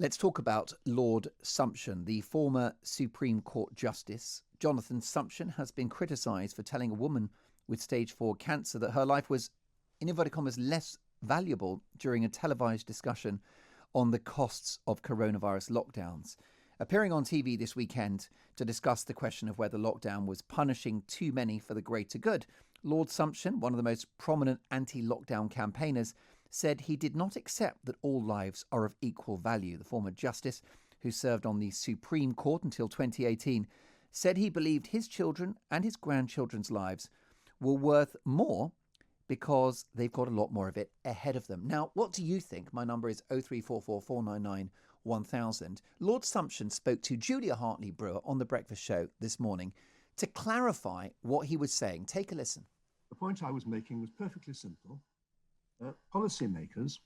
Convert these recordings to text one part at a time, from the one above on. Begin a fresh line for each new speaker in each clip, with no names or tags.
Let's talk about Lord Sumption. The former Supreme Court Justice, Jonathan Sumption, has been criticised for telling a woman with stage 4 cancer that her life was, in inverted commas, less valuable during a televised discussion on the costs of coronavirus lockdowns. Appearing on TV this weekend to discuss the question of whether lockdown was punishing too many for the greater good, Lord Sumption, one of the most prominent anti-lockdown campaigners, said he did not accept that all lives are of equal value. The former justice, who served on the Supreme Court until 2018, said he believed his children and his grandchildren's lives were worth more because they've got a lot more of it ahead of them. Now, what do you think? My number is 0344 499 1000. Lord Sumption spoke to Julia Hartley-Brewer on The Breakfast Show this morning to clarify what he was saying. Take a listen.
The point I was making was perfectly simple. Policymakers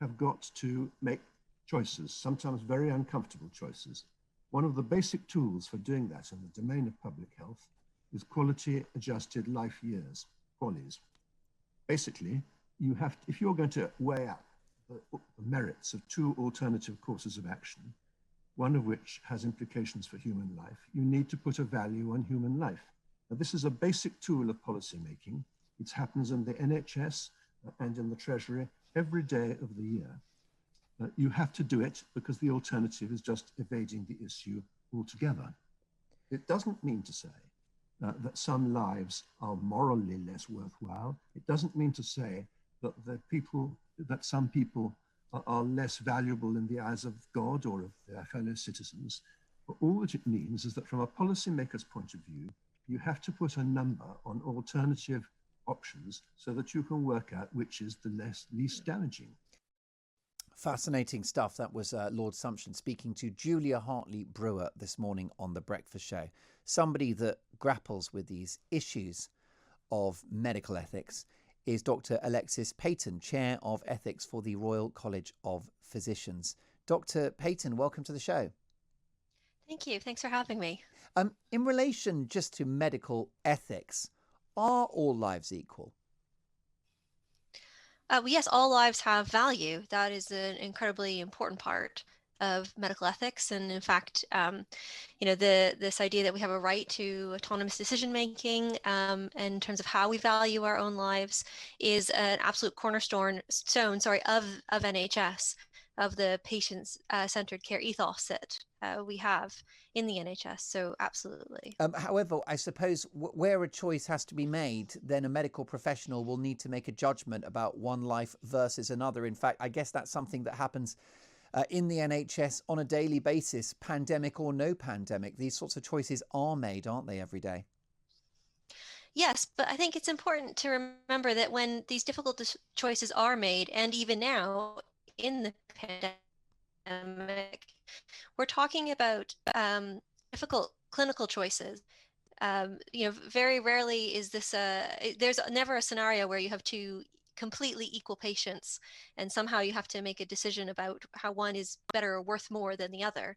have got to make choices, sometimes very uncomfortable choices. One of the basic tools for doing that in the domain of public health is quality adjusted life years, QALYs. Basically, you have to, if you're going to weigh up the merits of two alternative courses of action, one of which has implications for human life, you need to put a value on human life. Now, this is a basic tool of policymaking. It happens in the NHS and in the Treasury every day of the year. You have to do it because the alternative is just evading the issue altogether. It doesn't mean to say that some lives are morally less worthwhile. It doesn't mean to say that some people are less valuable in the eyes of God or of their fellow citizens. But all that it means is that from a policymaker's point of view, you have to put a number on alternative options so that you can work out which is the least damaging.
Fascinating stuff. That was Lord Sumption speaking to Julia Hartley-Brewer this morning on The Breakfast Show. Somebody that grapples with these issues of medical ethics is Dr Alexis Paton, Chair of Ethics for the Royal College of Physicians. Dr Paton, welcome to the show.
Thank you. Thanks for having me.
In relation just to medical ethics, are all lives equal?
Well, yes, all lives have value. That is an incredibly important part of medical ethics. And in fact, this idea that we have a right to autonomous decision making in terms of how we value our own lives is an absolute cornerstone of NHS, of the patient-centered care ethos that we have in the NHS. So absolutely.
However, I suppose where a choice has to be made, then a medical professional will need to make a judgment about one life versus another. In fact, I guess that's something that happens in the NHS on a daily basis, pandemic or no pandemic. These sorts of choices are made, aren't they, every day?
Yes, but I think it's important to remember that when these difficult choices are made, and even now in the pandemic, we're talking about difficult clinical choices. Very rarely is this there's never a scenario where you have two completely equal patients and somehow you have to make a decision about how one is better or worth more than the other.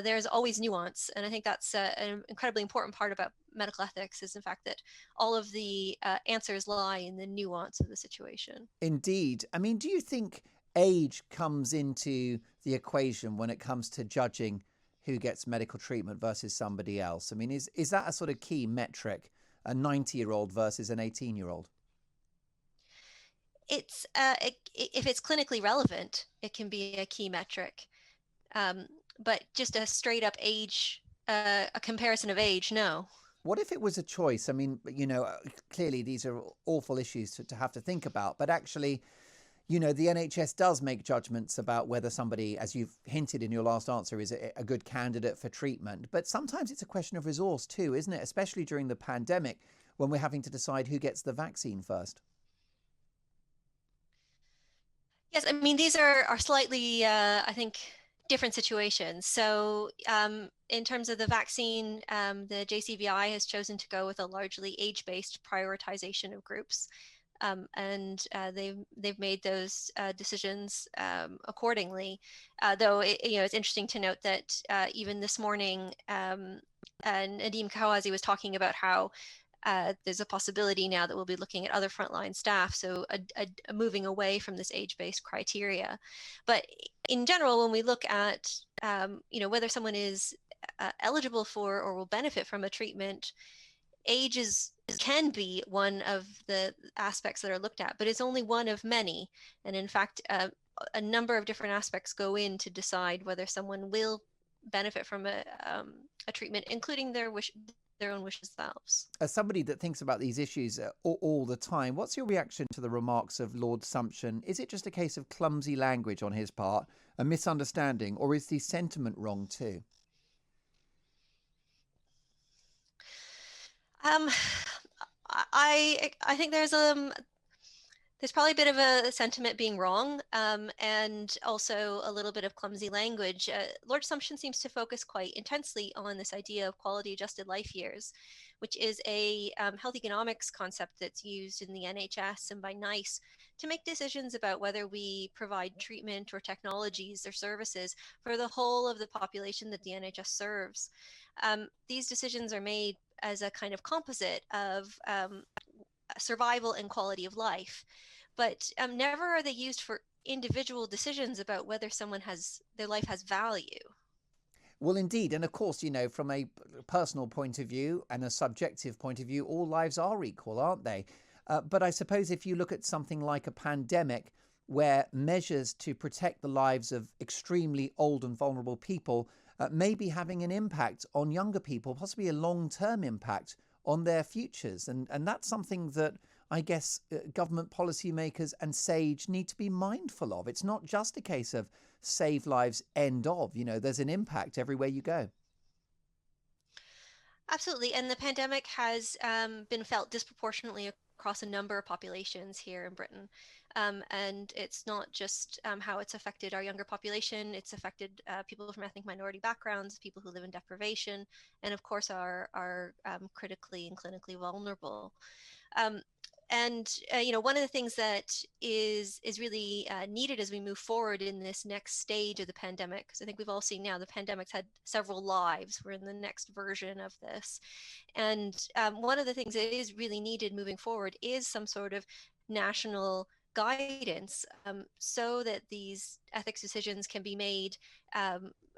There's always nuance, and I think that's an incredibly important part about medical ethics, is in fact that all of the answers lie in the nuance of the situation. Indeed.
I mean, do you think age comes into the equation when it comes to judging who gets medical treatment versus somebody else? I mean, is that a sort of key metric, a 90-year-old versus an 18-year-old?
It's if it's clinically relevant, it can be a key metric. But just a straight up age, a comparison of age, no.
What if it was a choice? I mean, clearly these are awful issues to have to think about, but actually, the NHS does make judgments about whether somebody, as you've hinted in your last answer, is a good candidate for treatment. But sometimes it's a question of resource too, isn't it? Especially during the pandemic when we're having to decide who gets the vaccine first.
Yes, I mean, these are slightly, I think, different situations. So in terms of the vaccine, the JCVI has chosen to go with a largely age-based prioritization of groups. And they've made those decisions accordingly. Though it's interesting to note that even this morning, Nadeem Kawazi was talking about how there's a possibility now that we'll be looking at other frontline staff, so a moving away from this age-based criteria. But in general, when we look at whether someone is eligible for or will benefit from a treatment, age can be one of the aspects that are looked at, but it's only one of many. And in fact, a number of different aspects go in to decide whether someone will benefit from a treatment, including their own wishes themselves.
As somebody that thinks about these issues all the time, what's your reaction to the remarks of Lord Sumption? Is it just a case of clumsy language on his part, a misunderstanding, or is the sentiment wrong too?
I think there's probably a bit of a sentiment being wrong, and also a little bit of clumsy language. Lord Sumption seems to focus quite intensely on this idea of quality adjusted life years, which is a health economics concept that's used in the NHS and by NICE to make decisions about whether we provide treatment or technologies or services for the whole of the population that the NHS serves. These decisions are made as a kind of composite of survival and quality of life, but never are they used for individual decisions about whether their life has value.
Well, indeed. And of course, from a personal point of view and a subjective point of view, all lives are equal, aren't they? But I suppose if you look at something like a pandemic, where measures to protect the lives of extremely old and vulnerable people may be having an impact on younger people, possibly a long-term impact on their futures. And that's something that I guess government policymakers and SAGE need to be mindful of. It's not just a case of save lives, end of. There's an impact everywhere you go.
Absolutely. And the pandemic has been felt disproportionately across a number of populations here in Britain. And it's not just how it's affected our younger population, it's affected people from ethnic minority backgrounds, people who live in deprivation, and of course are critically and clinically vulnerable. One of the things that is really needed as we move forward in this next stage of the pandemic, because I think we've all seen now the pandemic's had several lives. We're in the next version of this. And one of the things that is really needed moving forward is some sort of national guidance so that these ethics decisions can be made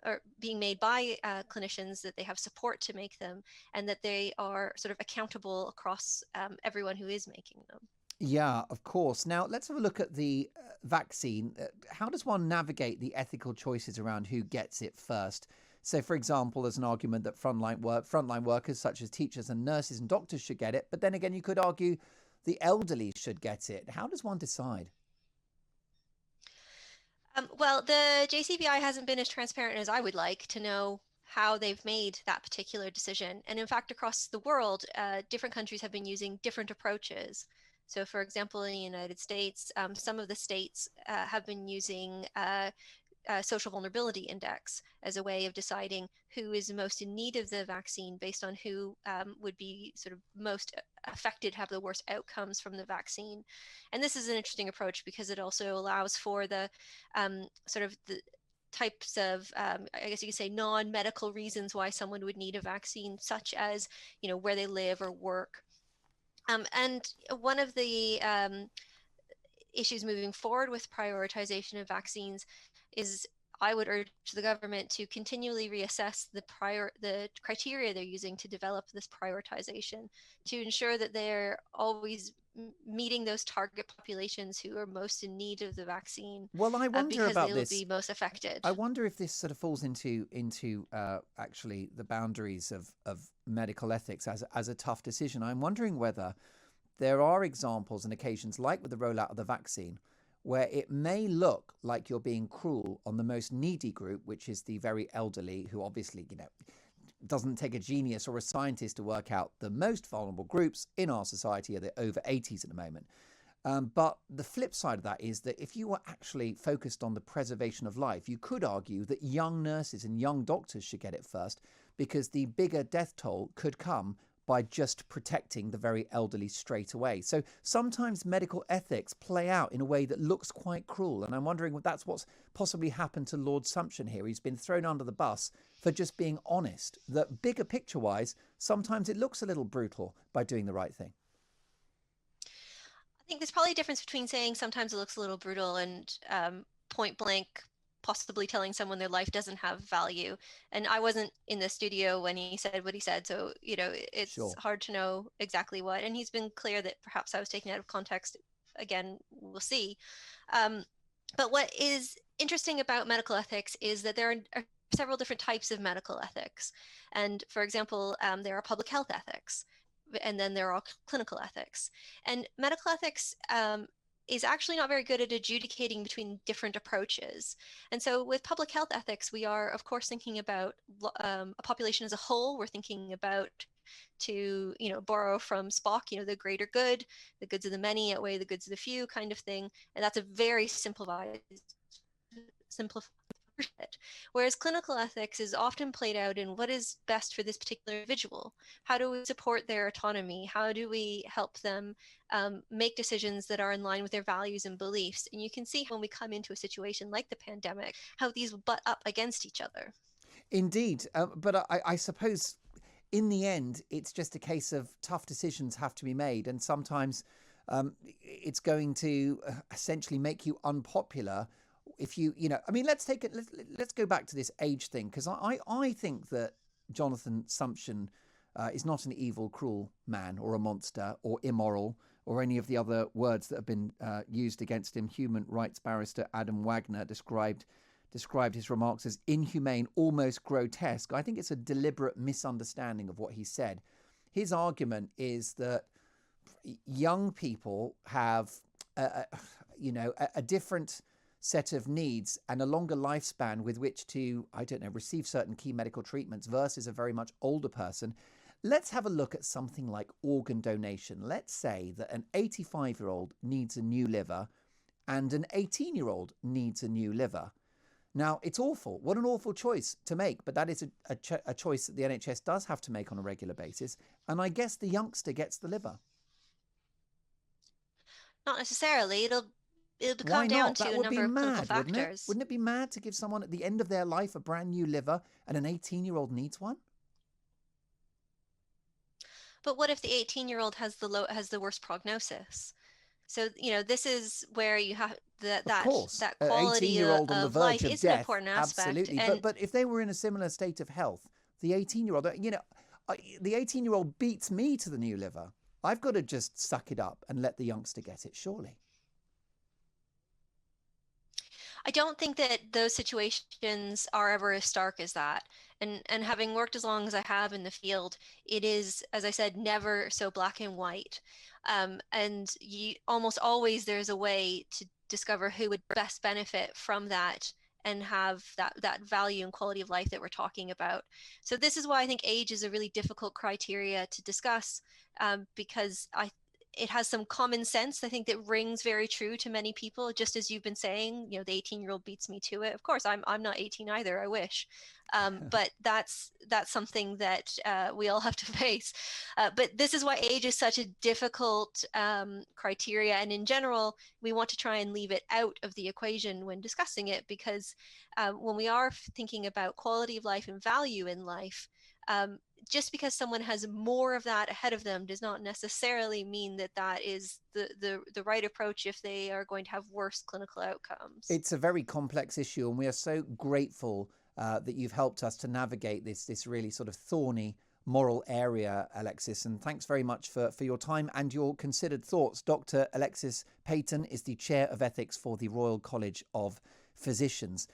or being made by clinicians, that they have support to make them, and that they are sort of accountable across everyone who is making them.
Yeah, of course. Now, let's have a look at the vaccine. How does one navigate the ethical choices around who gets it first? So, for example, there's an argument that frontline workers such as teachers and nurses and doctors should get it. But then again, you could argue the elderly should get it. How does one decide?
Well, the JCVI hasn't been as transparent as I would like to know how they've made that particular decision. And in fact, across the world, different countries have been using different approaches. So, for example, in the United States, some of the states have been using social vulnerability index as a way of deciding who is most in need of the vaccine based on who would be sort of most affected, have the worst outcomes from the vaccine. And this is an interesting approach because it also allows for the sort of the types of, I guess you could say, non-medical reasons why someone would need a vaccine, such as, where they live or work. And one of the issues moving forward with prioritization of vaccines is, I would urge the government to continually reassess the criteria they're using to develop this prioritization, to ensure that they're always meeting those target populations who are most in need of the vaccine.
Well, I wonder about this.
Because they will be most affected.
I wonder if this sort of falls into actually the boundaries of medical ethics as a tough decision. I'm wondering whether there are examples and occasions, like with the rollout of the vaccine, where it may look like you're being cruel on the most needy group, which is the very elderly, who obviously, doesn't take a genius or a scientist to work out the most vulnerable groups in our society are the over 80s at the moment. But the flip side of that is that if you were actually focused on the preservation of life, you could argue that young nurses and young doctors should get it first, because the bigger death toll could come by just protecting the very elderly straight away. So sometimes medical ethics play out in a way that looks quite cruel. And I'm wondering if that's what's possibly happened to Lord Sumption here. He's been thrown under the bus for just being honest. That bigger picture wise, sometimes it looks a little brutal by doing the right thing.
I think there's probably a difference between saying sometimes it looks a little brutal and point blank possibly telling someone their life doesn't have value. And I wasn't in the studio when he said what he said, so it's
Sure.
hard to know exactly what. And he's been clear that perhaps I was taken out of context. Again, we'll see. But what is interesting about medical ethics is that there are several different types of medical ethics. And for example, there are public health ethics, and then there are clinical ethics. And medical ethics is actually not very good at adjudicating between different approaches. And so with public health ethics, we are, of course, thinking about a population as a whole. We're thinking about, to borrow from Spock, the greater good, the goods of the many outweigh the goods of the few kind of thing. And that's a very simplified. Whereas clinical ethics is often played out in what is best for this particular individual. How do we support their autonomy? How do we help them make decisions that are in line with their values and beliefs? And you can see when we come into a situation like the pandemic, how these butt up against each other.
Indeed. But I suppose in the end, it's just a case of tough decisions have to be made. And sometimes it's going to essentially make you unpopular. If let's go back to this age thing, because I think that Jonathan Sumption is not an evil, cruel man or a monster or immoral or any of the other words that have been used against him. Human rights barrister Adam Wagner described his remarks as inhumane, almost grotesque. I think it's a deliberate misunderstanding of what he said. His argument is that young people have a different set of needs and a longer lifespan with which to, receive certain key medical treatments versus a very much older person. Let's have a look at something like organ donation. Let's say that an 85-year-old needs a new liver and an 18-year-old needs a new liver. Now, it's awful. What an awful choice to make, but that is a choice that the NHS does have to make on a regular basis. And I guess the youngster gets the liver.
Not necessarily. It'll come down to a number of clinical factors.
Wouldn't it be mad to give someone at the end of their life a brand new liver and an 18-year-old needs one?
But what if the 18-year-old has the worst prognosis? So, this is where you have that quality of life is an important aspect.
Absolutely. But if they were in a similar state of health, the 18-year-old, the 18-year-old beats me to the new liver. I've got to just suck it up and let the youngster get it, surely.
I don't think that those situations are ever as stark as that. And having worked as long as I have in the field, it is, as I said, never so black and white. And almost always there's a way to discover who would best benefit from that and have that value and quality of life that we're talking about. So this is why I think age is a really difficult criteria to discuss, because it has some common sense, I think, that rings very true to many people. Just as you've been saying, the 18-year-old beats me to it. Of course, I'm not 18 either. I wish, but that's something that we all have to face. But this is why age is such a difficult criteria, and in general, we want to try and leave it out of the equation when discussing it, because when we are thinking about quality of life and value in life, just because someone has more of that ahead of them does not necessarily mean that is the right approach if they are going to have worse clinical outcomes.
It's a very complex issue, and we are so grateful that you've helped us to navigate this really sort of thorny moral area, Alexis. And thanks very much for your time and your considered thoughts. Dr. Alexis Paton is the Chair of Ethics for the Royal College of Physicians.